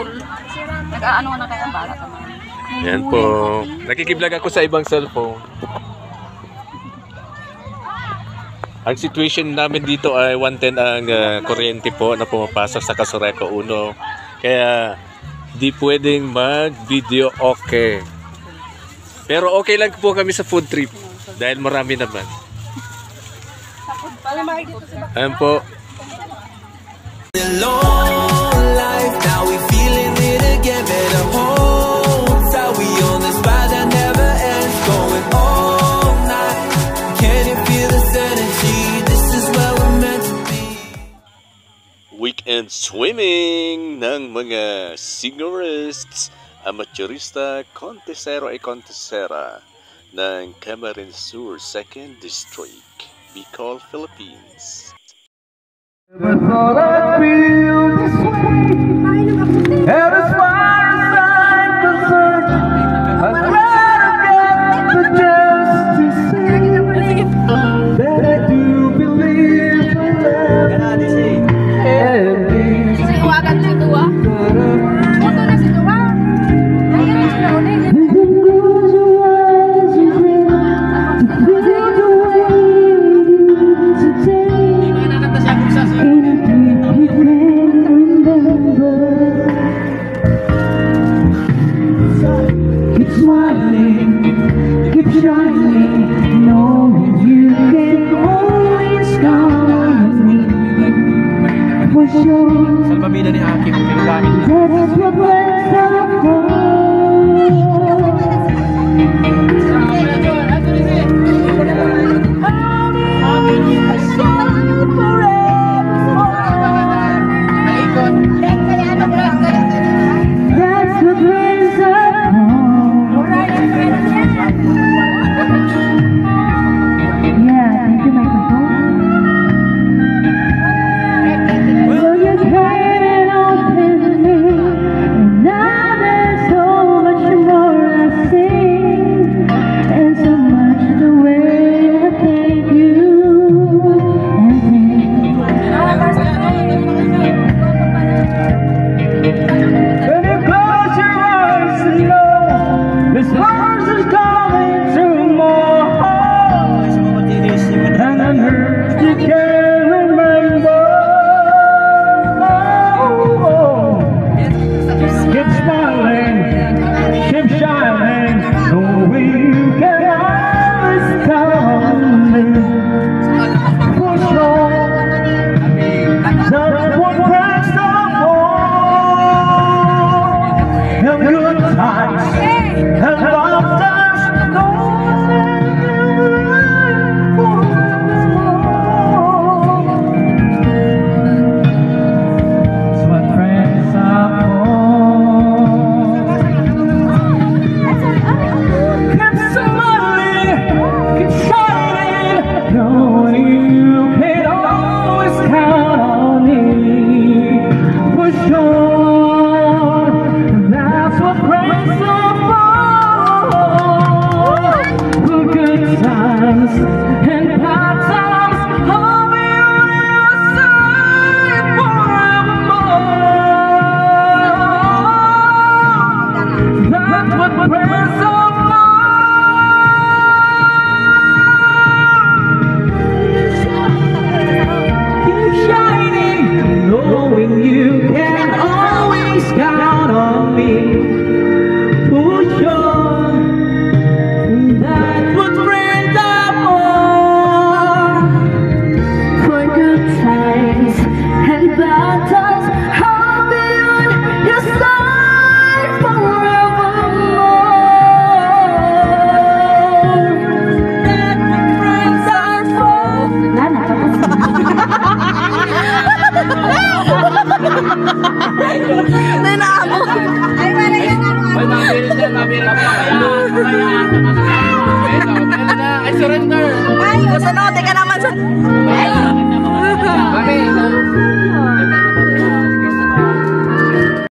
school. Nag-aano na kayo ang bala naman. Yan po. Nakikiblog ako sa ibang cellphone. Ang situation namin dito ay 110 ang kuryente po na pumapasok sa Casureco 1. Kaya di pwedeng mag-video okay. Pero okay lang po kami sa food trip dahil marami naman. Ayan po. Weekend swimming ng mga seniorists, amateurista, contesero ay contesera ng Camarines Sur 2nd District, Bicol, Philippines. Never thought I'd feel this way. And as far as I'm concerned, I'd rather get the chance to say that I do believe in love. And keep smiling, keep shining, knowing you can always count on me. For sure, Salbabida ni Hakim, pinagamit niya. that's what words are for. I surrender. Ay, sunod, ka naman sa... Mami,